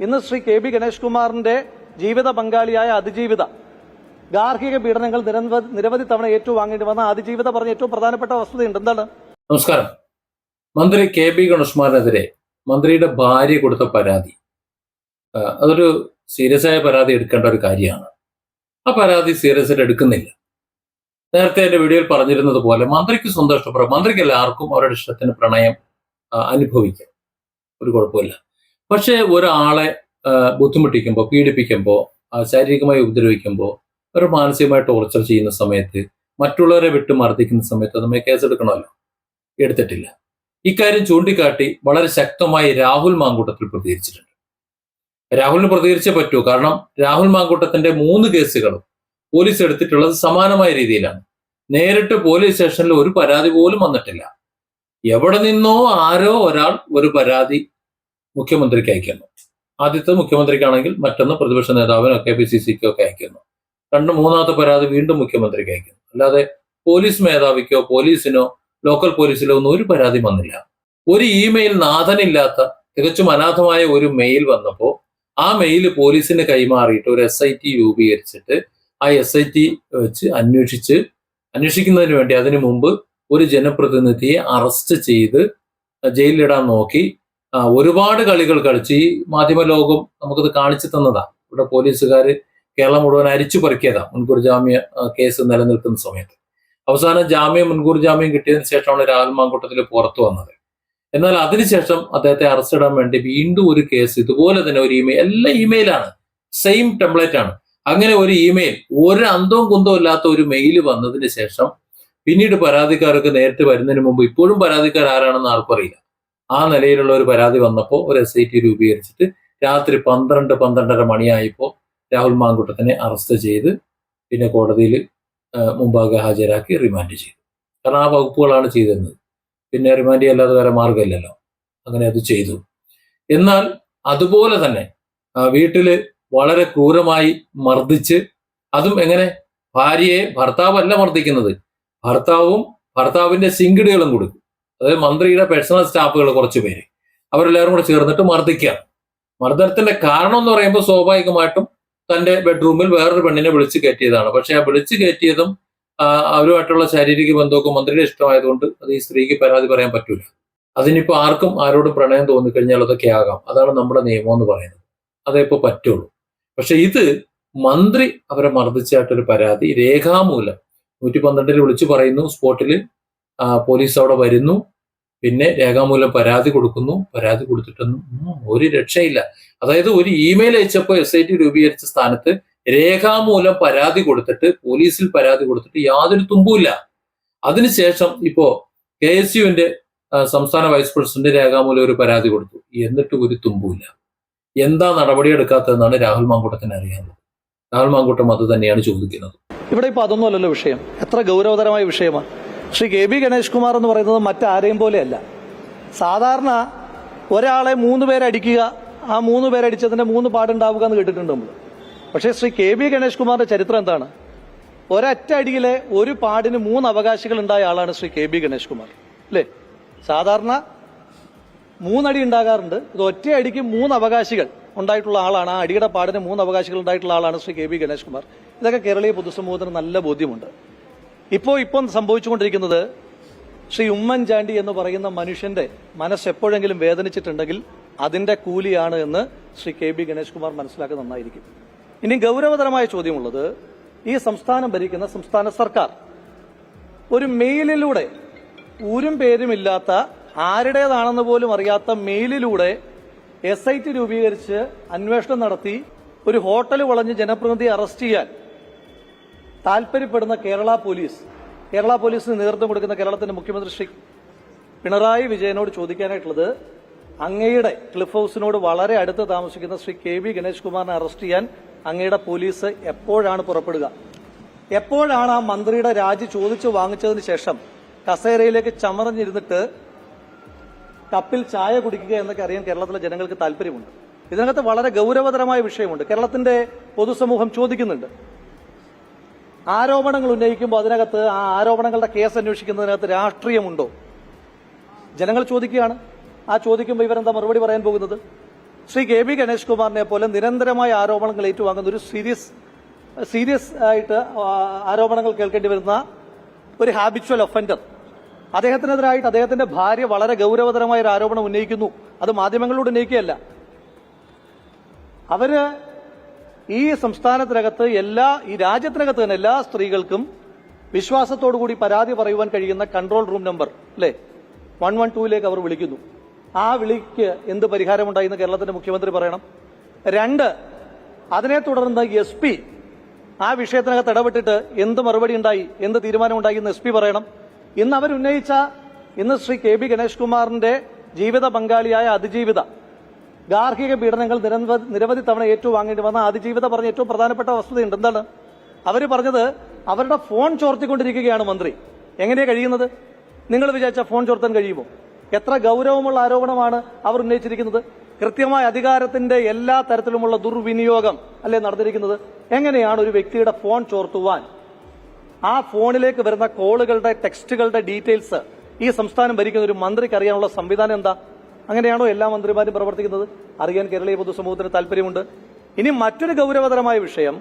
ഇന്ന് Shri K B Ganesh കുമാറിന്റെ ജീവിത പങ്കാളിയായ അതിജീവിത ഗാർഹിക പീഡനങ്ങൾ നിരവധി തവണ ഏറ്റുവാങ്ങേണ്ടി വന്ന അതിജീവിത പറഞ്ഞ ഏറ്റവും പ്രധാനപ്പെട്ട വസ്തുതയുണ്ട്. എന്താണ്? നമസ്കാരം. മന്ത്രി കെ ബി ഗണേഷ് കുമാറിനെതിരെ മന്ത്രിയുടെ ഭാര്യ കൊടുത്ത പരാതി, അതൊരു സീരിയസ് ആയ പരാതി എടുക്കേണ്ട ഒരു കാര്യമാണ്. ആ പരാതി സീരിയസ് ആയിട്ട് എടുക്കുന്നില്ല. നേരത്തെ എന്റെ വീഡിയോയിൽ പറഞ്ഞിരുന്നത് പോലെ മന്ത്രിക്ക് സ്വന്തം ഇഷ്ടപ്പെടും, മന്ത്രിക്ക് എല്ലാവർക്കും അവരുടെ ഇഷ്ടത്തിന് പ്രണയം അനുഭവിക്കാം, ഒരു കുഴപ്പമില്ല. പക്ഷെ ഒരാളെ ബുദ്ധിമുട്ടിക്കുമ്പോൾ, പീഡിപ്പിക്കുമ്പോൾ, ശാരീരികമായി ഉപദ്രവിക്കുമ്പോൾ, ഒരു മാനസികമായി ടോർച്ചർ ചെയ്യുന്ന സമയത്ത്, മറ്റുള്ളവരെ വിട്ട് മർദ്ദിക്കുന്ന സമയത്ത് നമ്മൾ കേസെടുക്കണമല്ലോ. എടുത്തിട്ടില്ല. ഇക്കാര്യം ചൂണ്ടിക്കാട്ടി വളരെ ശക്തമായി രാഹുൽ മാങ്കൂട്ടത്തിൽ പ്രതികരിച്ചിട്ടുണ്ട്. രാഹുലിന് പ്രതികരിച്ചേ പറ്റൂ. കാരണം രാഹുൽ മാങ്കൂട്ടത്തിന്റെ 3 കേസുകളും പോലീസ് എടുത്തിട്ടുള്ളത് സമാനമായ രീതിയിലാണ്. നേരിട്ട് പോലീസ് സ്റ്റേഷനിൽ ഒരു പരാതി പോലും വന്നിട്ടില്ല. എവിടെ നിന്നോ ആരോ ഒരാൾ ഒരു പരാതി മുഖ്യമന്ത്രിക്ക് അയക്കുന്നു. ആദ്യത്തെ മുഖ്യമന്ത്രിക്കാണെങ്കിൽ മറ്റൊന്ന് പ്രതിപക്ഷ നേതാവിനോ KPCCക്കോ ഒക്കെ അയക്കുന്നു. മൂന്നാമത്തെ പരാതി വീണ്ടും മുഖ്യമന്ത്രിക്ക് അയക്കുന്നു. അല്ലാതെ പോലീസ് മേധാവിക്കോ പോലീസിനോ ലോക്കൽ പോലീസിലോ ഒന്നും ഒരു പരാതി വന്നില്ല. ഒരു ഇമെയിൽ നാഥനില്ലാത്ത തികച്ചും അനാഥമായ ഒരു മെയിൽ വന്നപ്പോൾ ആ മെയിൽ പോലീസിന് കൈമാറിയിട്ട് ഒരു SIT രൂപീകരിച്ചിട്ട് ആ SIT വെച്ച് അന്വേഷിക്കുന്നതിന് വേണ്ടി അതിനു മുമ്പ് ഒരു ജനപ്രതിനിധിയെ അറസ്റ്റ് ചെയ്ത് ജയിലിലിടാൻ നോക്കി. ഒരുപാട് കളികൾ കളിച്ച് ഈ മാധ്യമ ലോകം നമുക്കത് കാണിച്ചു തന്നതാ. ഇവിടെ പോലീസുകാർ കേരളം മുഴുവൻ അരിച്ചു പറിക്കിയതാ മുൻകൂർ ജാമ്യ കേസ് നിലനിൽക്കുന്ന സമയത്ത്. അവസാനം മുൻകൂർ ജാമ്യം കിട്ടിയതിനു ശേഷമാണ് രാഹുൽ മാങ്കൂട്ടത്തിൽ പുറത്തു വന്നത്. എന്നാൽ അതിനുശേഷം അദ്ദേഹത്തെ അറസ്റ്റ് ഇടാൻ വേണ്ടി വീണ്ടും ഒരു കേസ്, ഇതുപോലെ തന്നെ ഒരു ഇമെയിൽ, എല്ലാ ഇമെയിലാണ്, സെയിം ടെംപ്ലേറ്റ് ആണ്. അങ്ങനെ ഒരു ഇമെയിൽ, ഒരു അന്തവും കുന്തവും ഇല്ലാത്ത ഒരു മെയിൽ വന്നതിന് ശേഷം പിന്നീട് പരാതിക്കാർക്ക് നേരിട്ട് വരുന്നതിന് മുമ്പ് ഇപ്പോഴും പരാതിക്കാർ ആരാണെന്ന് ആർക്കും അറിയില്ല. ആ നിലയിലുള്ള ഒരു പരാതി വന്നപ്പോൾ ഒരു SIT രൂപീകരിച്ചിട്ട് രാത്രി 12-12:30 മണിയായപ്പോൾ രാഹുൽ മാങ്കൂട്ടത്തിനെ അറസ്റ്റ് ചെയ്ത് പിന്നെ കോടതിയിൽ മുമ്പാകെ ഹാജരാക്കി റിമാൻഡ് ചെയ്തു. കാരണം ആ വകുപ്പുകളാണ് ചെയ്തിരുന്നത്. പിന്നെ റിമാൻഡ് ചെയ്യാല്ലാതെ വേറെ മാർഗമില്ലല്ലോ. അങ്ങനെ അത് ചെയ്തു. എന്നാൽ അതുപോലെ തന്നെ വീട്ടില് വളരെ ക്രൂരമായി മർദ്ദിച്ച്, അതും എങ്ങനെ, ഭാര്യയെ ഭർത്താവല്ല മർദ്ദിക്കുന്നത്, ഭർത്താവിന്റെ സിങ്കിടുകളും കൊടുക്കും. അതായത് മന്ത്രിയുടെ പേഴ്സണൽ സ്റ്റാഫുകൾ കുറച്ച് പേര്, അവരെല്ലാവരും കൂടെ ചേർന്നിട്ട് മർദ്ദിക്കുകയാണ്. മർദ്ദനത്തിന്റെ കാരണം എന്ന് പറയുമ്പോൾ സ്വാഭാവികമായിട്ടും തന്റെ ബെഡ്റൂമിൽ വേറൊരു പെണ്ണിനെ വിളിച്ചു കയറ്റിയതാണ്. പക്ഷെ ആ വിളിച്ചു കയറ്റിയതും അവരുമായിട്ടുള്ള ശാരീരിക ബന്ധമൊക്കെ മന്ത്രിയുടെ ഇഷ്ടമായതുകൊണ്ട് അത് ഈ സ്ത്രീക്ക് പരാതി പറയാൻ പറ്റൂല. അതിനിപ്പോ ആർക്കും ആരോടും പ്രണയം തോന്നിക്കഴിഞ്ഞാൽ അതൊക്കെ ആകാം. അതാണ് നമ്മുടെ നിയമം എന്ന് പറയുന്നത്. അതേ ഇപ്പൊ പറ്റുള്ളൂ. പക്ഷെ ഇത് മന്ത്രി അവരെ മർദ്ദിച്ചായിട്ടൊരു പരാതി രേഖാമൂലം 112 വിളിച്ചു പറയുന്നു. സ്പോട്ടിൽ പോലീസ് അവിടെ വരുന്നു. പിന്നെ രേഖാമൂലം പരാതി കൊടുക്കുന്നു. പരാതി കൊടുത്തിട്ടൊന്നും ഒരു രക്ഷയില്ല. അതായത് ഒരു ഇമെയിൽ അയച്ചപ്പോൾ SIT രൂപീകരിച്ച സ്ഥാനത്ത് രേഖാമൂലം പരാതി കൊടുത്തിട്ട്, പോലീസിൽ പരാതി കൊടുത്തിട്ട് യാതൊരു തുമ്പുമില്ല. അതിനുശേഷം ഇപ്പോ KSUവിന്റെ സംസ്ഥാന വൈസ് പ്രസിഡന്റ് രേഖാമൂലം ഒരു പരാതി കൊടുത്തു. എന്നിട്ട് ഒരു തുമ്പുമില്ല. എന്താ നടപടിയെടുക്കാത്തതെന്നാണ് രാഹുൽ മാങ്കൂട്ടത്തിന് അറിയാനുള്ളത്. രാഹുൽ മാങ്കൂട്ടം അത് തന്നെയാണ് ചോദിക്കുന്നത്. ഇവിടെ ഇപ്പൊ അതൊന്നുമല്ലല്ലോ വിഷയം. എത്ര ഗൗരവതരമായ വിഷയമാണ്. ശ്രീ കെ ബി ഗണേഷ് കുമാർ എന്ന് പറയുന്നത് മറ്റാരെയും പോലെയല്ല. സാധാരണ ഒരാളെ 3 പേരടിക്കുക, ആ 3 പേരടിച്ചതിന്റെ 3 പാടുണ്ടാവുക എന്ന് കേട്ടിട്ടുണ്ട് നമ്മൾ. പക്ഷേ ശ്രീ കെ ബി ഗണേഷ് കുമാറിന്റെ ചരിത്രം എന്താണ്? ഒരൊറ്റ അടിയിലെ ഒരു പാടിന് 3 അവകാശികൾ ഉണ്ടായ ആളാണ് ശ്രീ കെ ബി ഗണേഷ് കുമാർ, അല്ലേ? സാധാരണ 3 അടി ഉണ്ടാകാറുണ്ട്. ഇത് ഒറ്റ അടിക്ക് 3 അവകാശികൾ ഉണ്ടായിട്ടുള്ള ആളാണ്. ആ അടിയുടെ പാടിന് 3 അവകാശികൾ ഉണ്ടായിട്ടുള്ള ആളാണ് ശ്രീ കെ ബി ഗണേഷ് കുമാർ. ഇതൊക്കെ കേരളീയ പൊതുസമൂഹത്തിന് നല്ല ബോധ്യമുണ്ട്. ഇപ്പം സംഭവിച്ചുകൊണ്ടിരിക്കുന്നത്, ശ്രീ ഉമ്മൻചാണ്ടി എന്ന് പറയുന്ന മനുഷ്യന്റെ മനസ്സ് എപ്പോഴെങ്കിലും വേദനിച്ചിട്ടുണ്ടെങ്കിൽ അതിന്റെ കൂലിയാണ് എന്ന് ശ്രീ കെ ബി ഗണേഷ് കുമാർ മനസ്സിലാക്കുന്നത് നന്നായിരിക്കും. ഇനി ഗൗരവതരമായ ചോദ്യമുള്ളത്, ഈ സംസ്ഥാനം ഭരിക്കുന്ന സംസ്ഥാന സർക്കാർ ഒരു മെയിലിലൂടെ, ഊരും പേരുമില്ലാത്ത, ആരുടേതാണെന്ന് പോലും അറിയാത്ത മെയിലിലൂടെ SIT രൂപീകരിച്ച് അന്വേഷണം നടത്തി ഒരു ഹോട്ടൽ വളഞ്ഞ് ജനപ്രതിനിധിയെ അറസ്റ്റ് ചെയ്യാൻ താൽപര്യപ്പെടുന്ന കേരള പോലീസിന് നേതൃത്വം കൊടുക്കുന്ന കേരളത്തിന്റെ മുഖ്യമന്ത്രി ശ്രീ പിണറായി വിജയനോട് ചോദിക്കാനായിട്ടുള്ളത്, അങ്ങയുടെ ക്ലിഫ് ഹൌസിനോട് വളരെ അടുത്ത് താമസിക്കുന്ന ശ്രീ കെ ബി ഗണേഷ് കുമാറിനെ അറസ്റ്റ് ചെയ്യാൻ അങ്ങയുടെ പോലീസ് എപ്പോഴാണ് പുറപ്പെടുക? എപ്പോഴാണ് ആ മന്ത്രിയുടെ രാജി ചോദിച്ചു വാങ്ങിച്ചതിന് ശേഷം കസേരയിലേക്ക് ചമറിഞ്ഞിരുന്നിട്ട് കപ്പിൽ ചായ കുടിക്കുക എന്നൊക്കെ അറിയാൻ കേരളത്തിലെ ജനങ്ങൾക്ക് താല്പര്യമുണ്ട്. ഇതിനകത്ത് വളരെ ഗൗരവതരമായ വിഷയമുണ്ട്. കേരളത്തിന്റെ പൊതുസമൂഹം ചോദിക്കുന്നുണ്ട്. ആരോപണങ്ങൾ ഉന്നയിക്കുമ്പോൾ അതിനകത്ത് ആ ആരോപണങ്ങളുടെ കേസ് അന്വേഷിക്കുന്നതിനകത്ത് രാഷ്ട്രീയമുണ്ടോ? ജനങ്ങൾ ചോദിക്കുകയാണ്. ആ ചോദിക്കുമ്പോൾ ഇവരെന്താ മറുപടി പറയാൻ പോകുന്നത്? ശ്രീ കെ ബി ഗണേഷ് കുമാറിനെ പോലെ നിരന്തരമായ ആരോപണങ്ങൾ ഏറ്റുവാങ്ങുന്ന ഒരു സീരിയസ് ആയിട്ട് ആരോപണങ്ങൾ കേൾക്കേണ്ടി വരുന്ന ഒരു ഹാബിച്വൽ ഒഫൻഡർ, അദ്ദേഹത്തിനെതിരായിട്ട് അദ്ദേഹത്തിന്റെ ഭാര്യ വളരെ ഗൗരവതരമായ ഒരു ആരോപണം ഉന്നയിക്കുന്നു. അത് മാധ്യമങ്ങളോട് ഉന്നയിക്കുകയല്ല. അവര് ഈ സംസ്ഥാനത്തിനകത്ത് ഈ രാജ്യത്തിനകത്ത് തന്നെ എല്ലാ സ്ത്രീകൾക്കും വിശ്വാസത്തോടുകൂടി പരാതി പറയുവാൻ കഴിയുന്ന കൺട്രോൾ റൂം നമ്പർ അല്ലെ 112 അവർ വിളിക്കുന്നു. ആ വിളിക്ക് എന്ത് പരിഹാരമുണ്ടായി എന്ന് കേരളത്തിന്റെ മുഖ്യമന്ത്രി പറയണം. 2, അതിനെ തുടർന്ന് SP ആ വിഷയത്തിനകത്ത് ഇടപെട്ടിട്ട് എന്ത് മറുപടി ഉണ്ടായി, എന്ത് തീരുമാനമുണ്ടായി എന്ന് SP പറയണം. ഇന്ന് ശ്രീ കെ ബി ഗണേഷ് കുമാറിന്റെ ജീവിത പങ്കാളിയായ അതിജീവിത ഗാർഹിക പീഡനങ്ങൾ നിരവധി തവണ ഏറ്റുവാങ്ങേണ്ടി വന്ന അതിജീവിത പറഞ്ഞ ഏറ്റവും പ്രധാനപ്പെട്ട വസ്തുതയുണ്ട്. എന്താണ് അവര് പറഞ്ഞത്? അവരുടെ ഫോൺ ചോർത്തിക്കൊണ്ടിരിക്കുകയാണ് മന്ത്രി. എങ്ങനെയാണ് കഴിയുന്നത്? നിങ്ങൾ വിചാരിച്ച ഫോൺ ചോർത്താൻ കഴിയുമോ? എത്ര ഗൗരവമുള്ള ആരോപണമാണ് അവർ ഉന്നയിച്ചിരിക്കുന്നത്. കൃത്യമായ അധികാരത്തിന്റെ എല്ലാ തരത്തിലുമുള്ള ദുർവിനിയോഗം അല്ലേ നടന്നിരിക്കുന്നത്. എങ്ങനെയാണ് ഒരു വ്യക്തിയുടെ ഫോൺ ചോർത്തുവാൻ, ആ ഫോണിലേക്ക് വരുന്ന കോളുകളുടെ ടെക്സ്റ്റുകളുടെ ഡീറ്റെയിൽസ് ഈ സംസ്ഥാനം ഭരിക്കുന്ന ഒരു മന്ത്രിക്ക് അറിയാനുള്ള സംവിധാനം എന്താ? അങ്ങനെയാണോ എല്ലാ മന്ത്രിമാരും പ്രവർത്തിക്കുന്നത്? അറിയാൻ കേരളീയ പൊതുസമൂഹത്തിന് താല്പര്യമുണ്ട്. ഇനി മറ്റൊരു ഗൗരവതരമായ വിഷയം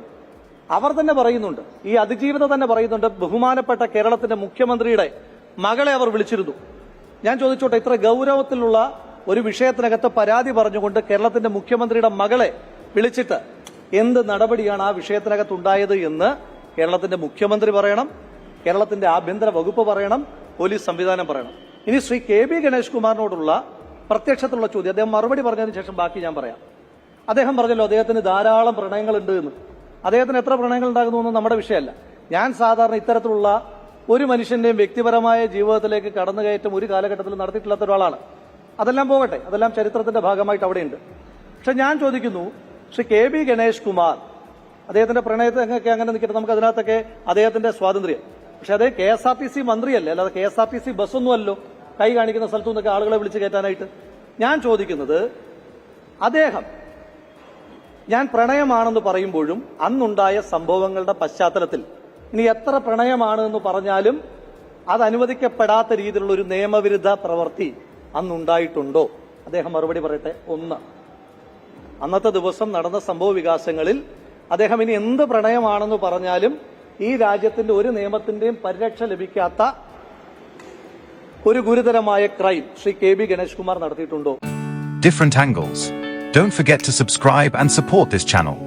അവർ തന്നെ പറയുന്നുണ്ട്, ഈ അതിജീവിത തന്നെ പറയുന്നുണ്ട്, ബഹുമാനപ്പെട്ട കേരളത്തിന്റെ മുഖ്യമന്ത്രിയുടെ മകളെ അവർ വിളിച്ചിരുന്നു. ഞാൻ ചോദിച്ചോട്ടെ, ഇത്ര ഗൗരവത്തിലുള്ള ഒരു വിഷയത്തിനകത്ത് പരാതി പറഞ്ഞുകൊണ്ട് കേരളത്തിന്റെ മുഖ്യമന്ത്രിയുടെ മകളെ വിളിച്ചിട്ട് എന്ത് നടപടിയാണ് ആ വിഷയത്തിനകത്ത് ഉണ്ടായത് എന്ന് കേരളത്തിന്റെ മുഖ്യമന്ത്രി പറയണം, കേരളത്തിന്റെ ആഭ്യന്തര വകുപ്പ് പറയണം, പോലീസ് സംവിധാനം പറയണം. ഇനി ശ്രീ കെ ബി ഗണേഷ് കുമാറിനോടുള്ള പ്രത്യക്ഷത്തിലുള്ള ചോദ്യം, അദ്ദേഹം മറുപടി പറഞ്ഞതിന് ശേഷം ബാക്കി ഞാൻ പറയാം. അദ്ദേഹം പറഞ്ഞല്ലോ അദ്ദേഹത്തിന് ധാരാളം പ്രണയങ്ങളുണ്ട് എന്ന്. അദ്ദേഹത്തിന് എത്ര പ്രണയങ്ങൾ ഉണ്ടാകുന്നു എന്ന് നമ്മുടെ വിഷയമല്ല. ഞാൻ സാധാരണ ഇത്തരത്തിലുള്ള ഒരു മനുഷ്യന്റെയും വ്യക്തിപരമായ ജീവിതത്തിലേക്ക് കടന്നുകയറ്റം ഒരു കാലഘട്ടത്തിൽ നടത്തിയിട്ടില്ലാത്ത ഒരാളാണ്. അതെല്ലാം പോകട്ടെ, അതെല്ലാം ചരിത്രത്തിന്റെ ഭാഗമായിട്ട് അവിടെയുണ്ട്. പക്ഷെ ഞാൻ ചോദിക്കുന്നു, ശ്രീ കെ ബി ഗണേഷ് കുമാർ അദ്ദേഹത്തിന്റെ പ്രണയത്തൊക്കെ അങ്ങനെ നിൽക്കട്ടെ, നമുക്ക് അതിനകത്തൊക്കെ അദ്ദേഹത്തിന്റെ സ്വാതന്ത്ര്യം. പക്ഷെ അതേ KSRTC മന്ത്രിയല്ലേ, അല്ലാതെ KSRTC ബസ്സൊന്നുമല്ലോ കൈ കാണിക്കുന്ന സ്ഥലത്തു നിന്നൊക്കെ ആളുകളെ വിളിച്ച് കയറ്റാനായിട്ട്. ഞാൻ ചോദിക്കുന്നത്, അദ്ദേഹം ഞാൻ പ്രണയമാണെന്ന് പറയുമ്പോഴും അന്നുണ്ടായ സംഭവങ്ങളുടെ പശ്ചാത്തലത്തിൽ ഇനി എത്ര പ്രണയമാണ് എന്ന് പറഞ്ഞാലും അത് അനുവദിക്കപ്പെടാത്ത രീതിയിലുള്ള ഒരു നിയമവിരുദ്ധ പ്രവൃത്തി അന്നുണ്ടായിട്ടുണ്ടോ? അദ്ദേഹം മറുപടി പറയട്ടെ. 1, അന്നത്തെ ദിവസം നടന്ന സംഭവ വികാസങ്ങളിൽ അദ്ദേഹം ഇനി എന്ത് പ്രണയമാണെന്ന് പറഞ്ഞാലും ഈ രാജ്യത്തിന്റെ ഒരു നിയമത്തിന്റെയും പരിരക്ഷ ലഭിക്കാത്ത ഒരു ഗുരുതരമായ crime Shri K B Ganesh Kumar നടത്തിയിട്ടുണ്ടോ? Different angles. Don't forget to subscribe and support this channel.